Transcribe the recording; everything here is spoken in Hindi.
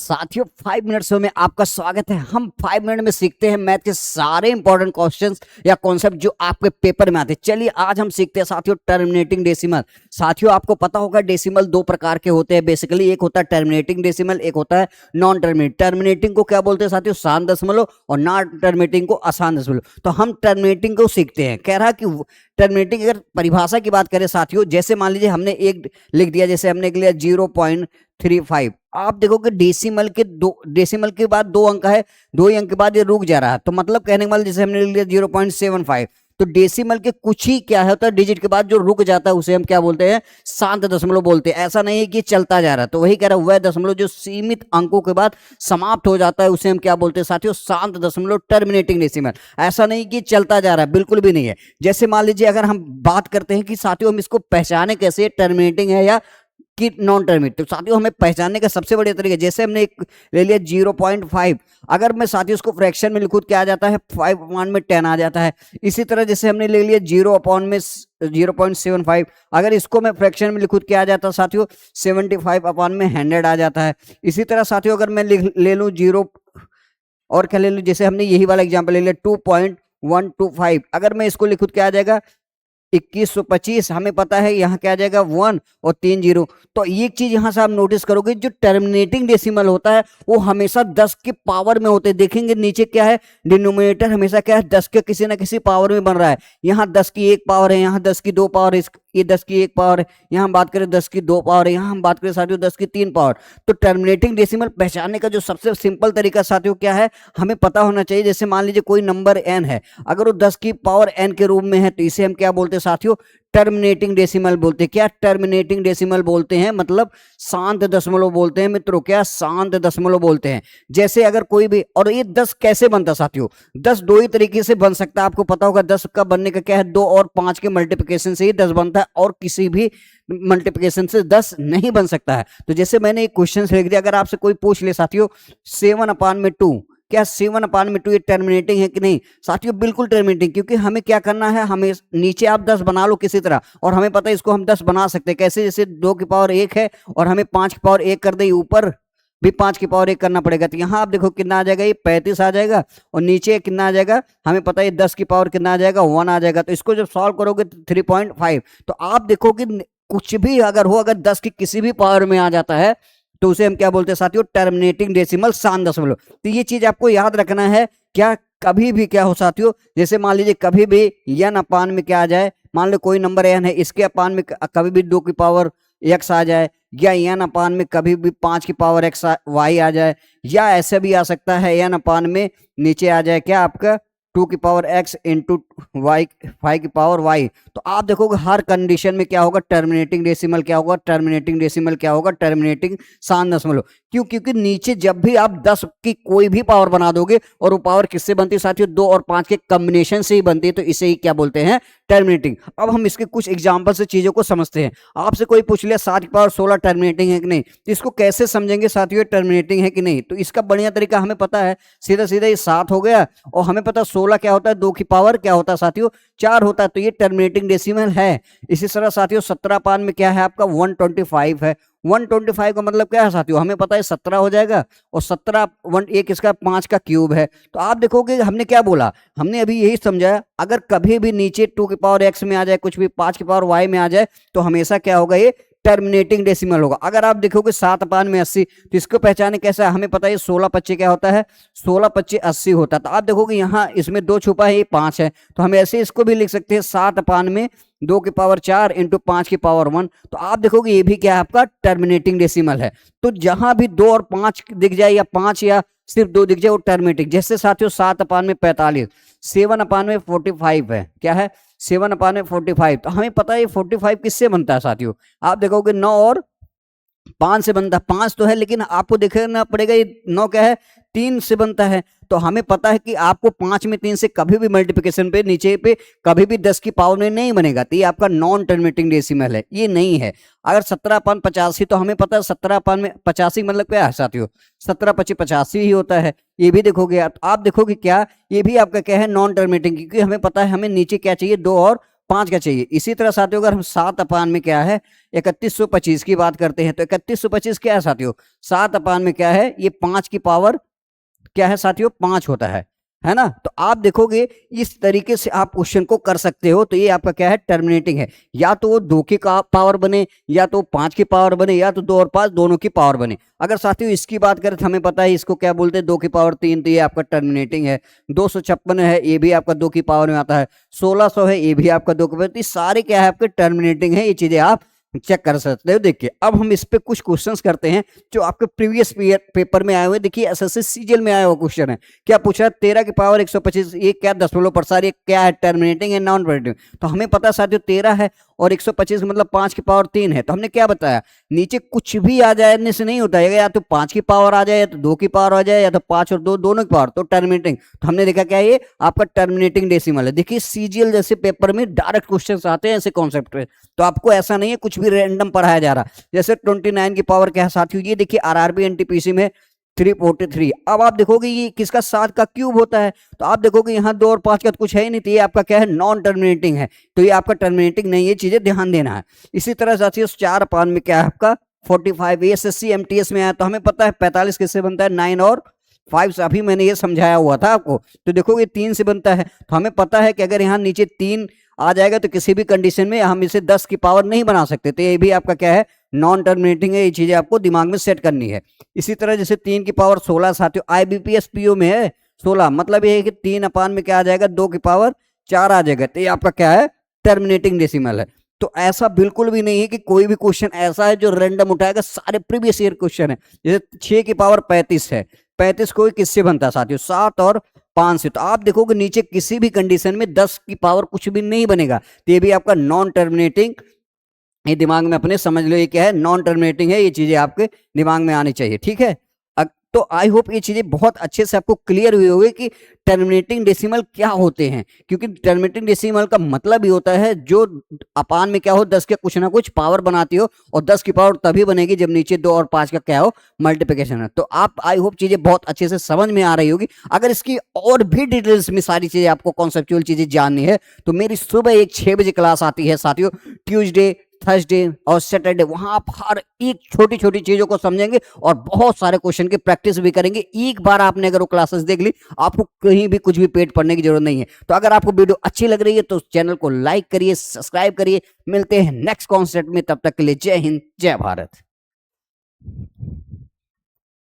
साथियों 5 मिनट्स में आपका स्वागत है। हम 5 मिनट में सीखते हैं मैथ के सारे इंपॉर्टेंट क्वेश्चंस या कॉन्सेप्ट जो आपके पेपर में आते हैं। चलिए आज हम सीखते हैं साथियों टर्मिनेटिंग डेसिमल। साथियों आपको पता होगा डेसिमल दो प्रकार के होते हैं बेसिकली, एक होता है टर्मिनेटिंग डेसिमल, एक होता है नॉन टर्मिनेटिंग। टर्मिनेटिंग को क्या बोलते हैं साथियों? शांत दशमलव, और नॉन टर्मिनेटिंग को अशांत दशमलव। तो हम टर्मिनेटिंग को सीखते हैं। कह रहा कि टर्मिनेटिंग अगर परिभाषा की बात करें साथियों, जैसे मान लीजिए हमने एक लिख दिया, जैसे हमने लिख लिया 0.35। आप देखो कि डेसिमल के बाद 2 अंक है, 2 ही अंक के बाद ये रुक जा रहा है। तो मतलब कहने का मतलब जैसे हमने लिख लिया 0.75, तो डेसिमल के कुछ ही क्या होता है डिजिट के बाद जो रुक जाता है उसे हम क्या बोलते हैं? शांत दशमलव बोलते हैं। ऐसा नहीं है कि चलता जा रहा है। तो वही कह रहा है वह दशमलव जो सीमित अंकों के बाद समाप्त हो जाता है उसे हम क्या बोलते हैं साथियों? शांत दशमलव, टर्मिनेटिंग डेसिमल। ऐसा नहीं कि चलता जा रहा है, बिल्कुल भी नहीं है। जैसे मान लीजिए अगर हम बात करते हैं कि साथियों हम इसको पहचाने कैसे, टर्मिनेटिंग है या कि नॉन टर्मिनेटिंग। तो साथियों हमें पहचानने का सबसे बड़े तरीके, जैसे हमने एक ले लिया 0.5, अगर मैं साथियों उसको फ्रैक्शन में लिखूं क्या आ जाता है? 5/10 आ जाता है। इसी तरह जैसे हमने ले लिया 0/75, अगर इसको मैं फ्रैक्शन में लिखूं क्या आ जाता है साथियों? 75/100 आ जाता है। इसी तरह साथियों अगर मैं ले लूं 0 और क्या ले लूं, जैसे हमने यही वाला एग्जाम्पल ले लिया 2.125, अगर मैं इसको लिखूं क्या आ जाएगा? 2125। हमें पता है यहाँ क्या आ जाएगा? 1 और 3 0। तो एक चीज यहां से आप नोटिस करोगे, जो टर्मिनेटिंग डेसिमल होता है वो हमेशा 10 के पावर में होते हैं। देखेंगे नीचे क्या है? डिनोमिनेटर हमेशा क्या है? 10 के किसी ना किसी पावर में बन रहा है। यहाँ 10 की 1 पावर है, यहाँ 10 की 2 पावर है, ये 10 की 1 पावर है, यहाँ हम बात करें 10 की 2 पावर है, यहाँ हम बात करें साथियों 10 की 3 पावर। तो टर्मिनेटिंग डेसिमल पहचानने का जो सबसे सिंपल तरीका साथियों क्या है? हमें पता होना चाहिए। जैसे मान लीजिए कोई नंबर n है, अगर वो 10 की पावर n के रूप में है तो इसे हम क्या बोलते हैं साथियों? टर्मिनेटिंग डेसिमल बोलते हैं। क्या टर्मिनेटिंग डेसिमल बोलते हैं? मतलब शांत दशमलव बोलते हैं मित्रों। क्या? शांत दशमलव बोलते हैं। जैसे अगर कोई भी, और ये 10 कैसे बनता साथियों? 10 दो ही तरीके से बन सकता है। आपको पता होगा 10 का बनने का क्या है? 2 और 5 के मल्टीप्लिकेशन से ही 10 बनता है, और किसी भी मल्टीप्लिकेशन से 10 नहीं बन सकता है। तो जैसे मैंने एक क्वेश्चन लिख दिया, अगर आपसे कोई पूछ ले साथियों 7/2, क्या 7/2 ये टर्मिनेटिंग है कि नहीं? साथियों बिल्कुल टर्मिनेटिंग, क्योंकि हमें क्या करना है, हमें नीचे आप 10 बना लो किसी तरह, और हमें पता है इसको हम 10 बना सकते हैं कैसे? जैसे 2 की पावर 1 है और हमें 5 की पावर 1 कर दे, ऊपर भी 5 की पावर 1 करना पड़ेगा। तो यहाँ आप देखो कितना आ जाएगा? ये 35 आ जाएगा, और नीचे कितना आ जाएगा? हमें पता है 10 की पावर कितना आ जाएगा? 1 आ जाएगा। तो इसको जब सॉल्व करोगे 3.5, तो आप देखो कि कुछ भी अगर हो, अगर 10 की किसी भी पावर में आ जाता है तो उसे हम क्या बोलते हैं साथियों? टर्मिनेटिंग डेसिमल, शांत दशमलव। तो ये चीज आपको याद रखना है। क्या कभी भी क्या हो साथियों, जैसे मान लीजिए कभी भी n अपान में क्या आ जाए, मान लो कोई नंबर n है, इसके अपान में कभी भी 2 की पावर x आ जाए, या n अपान में कभी भी 5 की पावर x y आ जाए, या ऐसे भी आ सकता है n अपान में नीचे आ जाए क्या आपका 2 की पावर x इंटू वाई 5 की पावर y। तो आप देखोगे हर कंडीशन में क्या होगा? टर्मिनेटिंग डेसिमल क्या होगा? टर्मिनेटिंग डेसिमल क्या होगा? टर्मिनेटिंग शांत दशमलव। क्यों? क्योंकि नीचे जब भी आप 10 की कोई भी पावर बना दोगे, और वो पावर किससे बनती है साथियों? 2 और 5 के कॉम्बिनेशन से ही बनती है, तो इसे ही क्या बोलते हैं? टर्मिनेटिंग। अब हम इसके कुछ एग्जाम्पल से चीजों को समझते हैं। आपसे कोई पूछ लिया 7 की पावर 16 टर्मिनेटिंग है कि नहीं, तो इसको कैसे समझेंगे साथियों टर्मिनेटिंग है कि नहीं? तो इसका बढ़िया तरीका हमें पता है, सीधा सीधा ये 7 हो गया, और हमें पता 16 क्या होता है? 2 की पावर क्या होता है साथियों? 4 होता है। तो ये टर्मिनेटिंग डेसिमल है। इसी तरह साथियों 17 पान में क्या है आपका? 125 है। 125 का मतलब क्या है साथियों? हमें पता है 17 हो जाएगा, और 17 एक इसका 5 का क्यूब है। तो आप देखोगे हमने क्या बोला, हमने अभी यही समझाया, अगर कभी भी नीचे 2 की पावर x में आ जाए, कुछ भी 5 की पावर y में आ जाए, तो हमेशा क्या होगा? ये टर्मिनेटिंग डेसिमल होगा। अगर आप देखोगे 7/80, तो इसको पहचाने कैसा? हमें पता है 16/25 क्या होता है? 16/25 80 होता है। तो आप देखोगे यहाँ इसमें 2 छुपा है, ये 5 है, तो हम ऐसे इसको भी लिख सकते हैं 7/2 की पावर 4 इंटू 5 की पावर 1। तो आप देखोगे ये भी क्या है आपका? टर्मिनेटिंग डेसिमल है। तो जहां भी 2 और 5 दिख जाए, या 5 या सिर्फ 2 दिख जाए, वो टर्मिनेटिंग। जैसे साथियों 7/45, 7/45 है, क्या है? 7/45। तो हमें पता है 45 किससे बनता है साथियों? आप देखोगे 9 और 5 से बनता है। 5 तो है, लेकिन आपको देखना पड़ेगा ये 9 क्या है? 3 से बनता है। तो हमें पता है कि आपको 5 में 3 से कभी भी मल्टीप्लिकेशन पे नीचे पे कभी भी 10 की पावर में नहीं बनेगा। तो ये आपका नॉन टर्मिनेटिंग डेसिमल है, ये नहीं है। अगर 17/85, तो हमें पता है 17/85 मतलब क्या है साथियों? 17/25 ही होता है। ये भी देखोगे आप देखोगे क्या? ये भी आपका क्या है? नॉन टर्मिनेटिंग, क्योंकि हमें पता है हमें नीचे क्या चाहिए? 2 और 5 का चाहिए। इसी तरह साथियों अगर हम 7 अपान में क्या है 3125 की बात करते हैं तो 3125 क्या है साथियों, 7 अपान में क्या है, ये 5 की पावर क्या है साथियों, 5 होता है ना। तो आप देखोगे इस तरीके से आप क्वेश्चन को कर सकते हो। तो ये आपका क्या है, टर्मिनेटिंग है। या तो वो 2 की पावर बने, या तो 5 की पावर बने, या तो 2 और 5 दोनों की पावर बने। अगर साथियों इसकी बात करें तो हमें पता है इसको क्या बोलते हैं, 2 की पावर 3, तो ये आपका टर्मिनेटिंग है। 256 है, ये भी आपका 2 की पावर में आता है। 1600 है, ये भी आपका 2 की पावर। तो सारे क्या है आपके टर्मिनेटिंग है। ये चीजें आप चेक कर सकते हो। देखिए अब हम इस पे कुछ क्वेश्चंस करते हैं जो आपके प्रीवियस पेपर में आए हुए। देखिए एसएससी सीजीएल में आया हुआ क्वेश्चन है। क्या पूछा है, 13 की पावर 125, ये क्या दशमलव प्रसार, ये क्या है, टर्मिनेटिंग है नॉन टर्मिनेटिंग। तो हमें पता है साथियों 13 है और 125 मतलब 5 की पावर 3 है। तो हमने क्या बताया, नीचे कुछ भी आ जाने से नहीं होता है, या तो 5 की पावर आ जाए, या तो 2 की पावर आ जाए, या तो 5 और 2 दोनों की पावर, तो टर्मिनेटिंग। तो हमने देखा क्या ये आपका टर्मिनेटिंग डेसिमल है। देखिए सीजीएल जैसे पेपर में डायरेक्ट क्वेश्चन आते हैं ऐसे कॉन्सेप्ट पे, तो आपको ऐसा नहीं है कुछ भी रैंडम पढ़ाया जा रहा। जैसे 29 की पावर क्या है साथियों, ये देखिए आरआरबी एनटीपीसी में 343। अब आप देखोगे ये किसका, 7 का क्यूब होता है। तो आप देखोगे यहाँ 2 और 5 का तो कुछ है ही नहीं, तो ये आपका क्या है, नॉन टर्मिनेटिंग है। तो ये आपका टर्मिनेटिंग नहीं, ये चीजें ध्यान देना है। इसी तरह साथियों 4 अपान में क्या है आपका 45, एसएससी एमटीएस में आया। तो हमें पता है 45 किससे बनता है, 9 और 5 से। अभी मैंने ये समझाया हुआ था आपको। तो देखोगे 3 से बनता है। तो हमें पता है कि अगर यहाँ नीचे 3 आ जाएगा तो किसी भी कंडीशन में हम इसे 10 की पावर नहीं बना सकते। तो ये भी आपका क्या है, नॉन टर्मिनेटिंग है। ये चीजें आपको दिमाग में सेट करनी है। इसी तरह जैसे 3 की पावर 16 साथियों आईबीपीएस पीओ में है 16, मतलब ये है कि 3 अपान में क्या आ जाएगा, 2 की पावर 4 आ जाएगा। तो ये आपका क्या है, टर्मिनेटिंग डेसिमल है। तो ऐसा बिल्कुल भी नहीं है कि कोई भी क्वेश्चन ऐसा है जो रैंडम उठाएगा, सारे प्रीवियस ईयर क्वेश्चन है। जैसे 6 की पावर 35 है, 35 कोई किससे बनता है साथियों, 7 और 5 से। तो आप देखोगे नीचे किसी भी कंडीशन में 10 की पावर कुछ भी नहीं बनेगा। तो ये भी आपका नॉन टर्मिनेटिंग, ये दिमाग में अपने समझ लो, ये क्या है, नॉन टर्मिनेटिंग है। ये चीजें आपके दिमाग में आनी चाहिए, ठीक है। तो आई होप ये चीजें बहुत अच्छे से आपको क्लियर हुई होगी कि टर्मिनेटिंग डेसिमल क्या होते हैं। क्योंकि टर्मिनेटिंग डेसिमल का मतलब ही होता है जो अपान में क्या हो, 10 के कुछ ना कुछ पावर बनाती हो, और 10 की पावर तभी बनेगी जब नीचे 2 और 5 का क्या हो, मल्टीप्लिकेशन है। तो आप आई होप चीजें बहुत अच्छे से समझ में आ रही होगी। अगर इसकी और भी डिटेल्स में सारी चीजें आपको कॉन्सेप्चुअल चीजें जाननी है तो मेरी सुबह एक 6 बजे क्लास आती है साथियों, ट्यूसडे, थर्सडे और सैटरडे। वहां आप हर एक छोटी छोटी चीजों को समझेंगे और बहुत सारे क्वेश्चन की प्रैक्टिस भी करेंगे। एक बार आपने अगर वो क्लासेस देख ली, आपको कहीं भी कुछ भी पेट पढ़ने की जरूरत नहीं है। तो अगर आपको वीडियो अच्छी लग रही है तो चैनल को लाइक करिए, सब्सक्राइब करिए। मिलते हैं नेक्स्ट कॉन्सेप्ट में, तब तक के लिए जय हिंद, जय भारत।